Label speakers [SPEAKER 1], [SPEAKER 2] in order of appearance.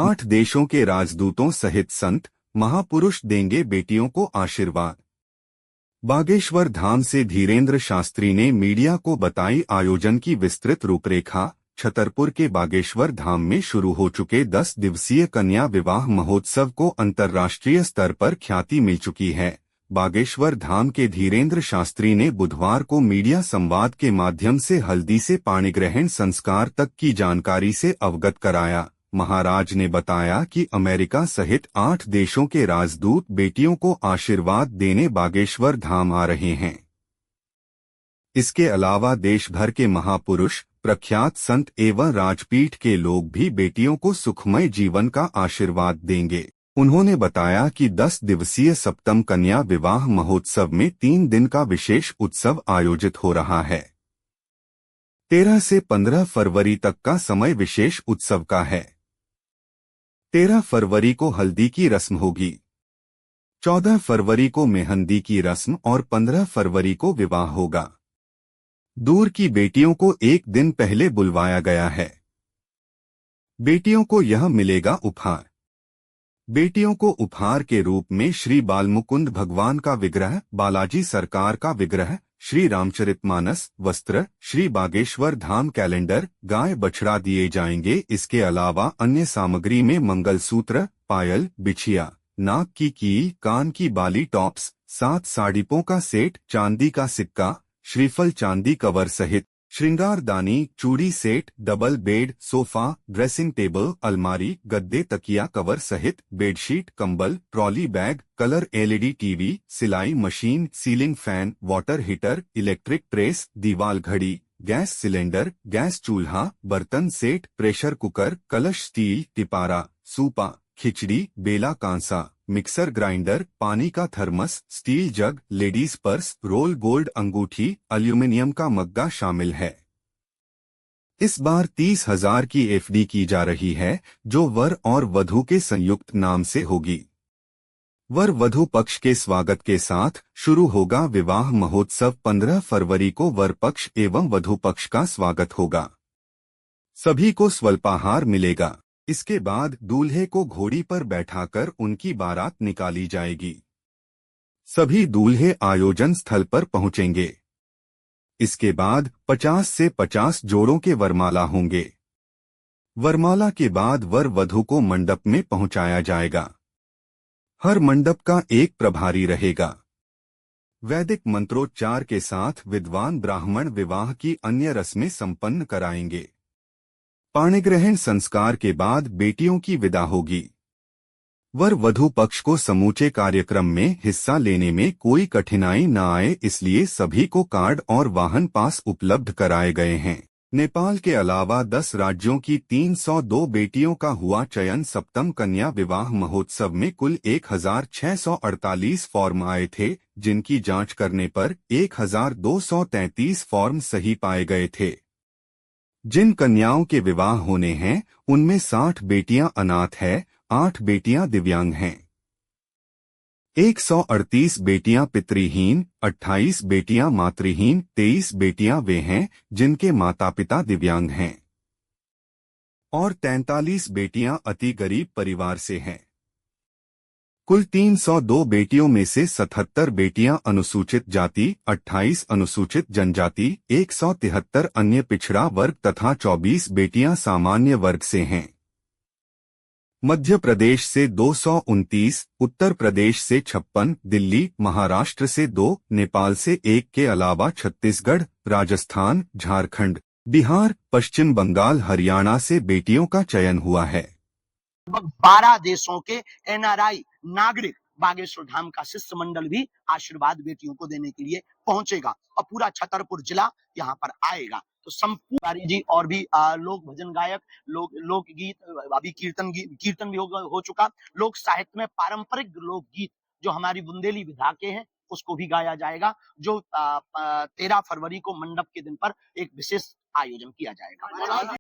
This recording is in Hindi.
[SPEAKER 1] 8 देशों के राजदूतों सहित संत महापुरुष देंगे बेटियों को आशीर्वाद। बागेश्वर धाम से धीरेन्द्र शास्त्री ने मीडिया को बताई आयोजन की विस्तृत रूपरेखा। छतरपुर के बागेश्वर धाम में शुरू हो चुके 10 दिवसीय कन्या विवाह महोत्सव को अंतर्राष्ट्रीय स्तर पर ख्याति मिल चुकी है। बागेश्वर धाम के धीरेन्द्र शास्त्री ने बुधवार को मीडिया संवाद के माध्यम से हल्दी से पाणिग्रहण संस्कार तक की जानकारी से अवगत कराया। महाराज ने बताया कि अमेरिका सहित 8 देशों के राजदूत बेटियों को आशीर्वाद देने बागेश्वर धाम आ रहे हैं। इसके अलावा देश भर के महापुरुष, प्रख्यात संत एवं राजपीठ के लोग भी बेटियों को सुखमय जीवन का आशीर्वाद देंगे। उन्होंने बताया कि 10 दिवसीय सप्तम कन्या विवाह महोत्सव में 3 दिन का विशेष उत्सव आयोजित हो रहा है। 13 से 15 फरवरी तक का समय विशेष उत्सव का है। 13 फरवरी को हल्दी की रस्म होगी, 14 फरवरी को मेहंदी की रस्म और 15 फरवरी को विवाह होगा। दूर की बेटियों को एक दिन पहले बुलवाया गया है। बेटियों को यह मिलेगा उपहार। बेटियों को उपहार के रूप में श्री बालमुकुंद भगवान का विग्रह, बालाजी सरकार का विग्रह, श्री रामचरितमानस, वस्त्र, श्री बागेश्वर धाम कैलेंडर, गाय बछड़ा दिए जाएंगे। इसके अलावा अन्य सामग्री में मंगलसूत्र, पायल, बिछिया, नाक की कील, कान की बाली, टॉप्स, 7 साड़ियों का सेट, चांदी का सिक्का, श्रीफल, चांदी कवर सहित श्रृंगारदानी, चूड़ी set, double bed, sofa, dressing table, अलमारी, गद्दे, तकिया कवर सहित बेडशीट, कंबल, trolley bag, colour LED TV, सिलाई machine, ceiling fan, water heater, electric press, दीवार घड़ी, गैस सिलेंडर, गैस चूल्हा, बर्तन सेट, प्रेशर कुकर, कलश, स्टील, टिपारा, सूपा, खिचड़ी, बेला, कांसा, मिक्सर ग्राइंडर, पानी का thermos, steel jug, ladies purse, roll gold अंगूठी, एल्यूमिनियम का मग्गा शामिल है। इस बार 30,000 की एफडी की जा रही है, जो वर और वधू के संयुक्त नाम से होगी। वर वधू पक्ष के स्वागत के साथ शुरू होगा विवाह महोत्सव। 15 फरवरी को वर पक्ष एवं वधू पक्ष का स्वागत होगा। सभी को स्वल्पाहार मिलेगा। इसके बाद दूल्हे को घोड़ी पर बैठाकर उनकी बारात निकाली जाएगी। सभी दूल्हे आयोजन स्थल पर पहुंचेंगे। इसके बाद 50 से 50 जोड़ों के वरमाला होंगे। वरमाला के बाद वर वधू को मंडप में पहुंचाया जाएगा। हर मंडप का एक प्रभारी रहेगा। वैदिक मंत्रोच्चार के साथ विद्वान ब्राह्मण विवाह की अन्य रस्में संपन्न कराएंगे। पाणिग्रहण संस्कार के बाद बेटियों की विदा होगी। वर वधू पक्ष को समूचे कार्यक्रम में हिस्सा लेने में कोई कठिनाई न आए, इसलिए सभी को कार्ड और वाहन पास उपलब्ध कराए गए हैं। नेपाल के अलावा 10 राज्यों की 302 बेटियों का हुआ चयन। सप्तम कन्या विवाह महोत्सव में कुल 1648 फॉर्म आए थे, जिनकी जांच करने पर 1233 फॉर्म सही पाए गए थे। जिन कन्याओं के विवाह होने हैं उनमें 60 बेटियां अनाथ हैं, 8 बेटियां दिव्यांग हैं, 138 बेटियां पितृहीन, 28 बेटियां मातृहीन, 23 बेटियां वे हैं जिनके माता पिता दिव्यांग हैं और 43 बेटियां अति गरीब परिवार से हैं। कुल 302 बेटियों में से 77 बेटियां अनुसूचित जाति, 28 अनुसूचित जनजाति, 173 अन्य पिछड़ा वर्ग तथा 24 बेटियां सामान्य वर्ग से हैं। मध्य प्रदेश से 229, उत्तर प्रदेश से 56, दिल्ली, महाराष्ट्र से 2, नेपाल से 1 के अलावा छत्तीसगढ़, राजस्थान, झारखंड, बिहार, पश्चिम बंगाल, हरियाणा से बेटियों का चयन हुआ है।
[SPEAKER 2] लगभग 12 देशों के एनआरआई नागरिक बागेश्वर धाम का शिष्टमंडल भी आशीर्वाद बेटियों को देने के लिए पहुंचेगा और पूरा छतरपुर जिला यहाँ पर आएगा। तो संपूर्ण जी और भी लोक भजन गायक, लोकगीत, अभी कीर्तन भी हो चुका। लोक साहित्य में पारंपरिक लोकगीत जो हमारी बुंदेली विधा के हैं उसको भी गाया जाएगा, जो 13 फरवरी को मंडप के दिन पर एक विशेष आयोजन किया जाएगा।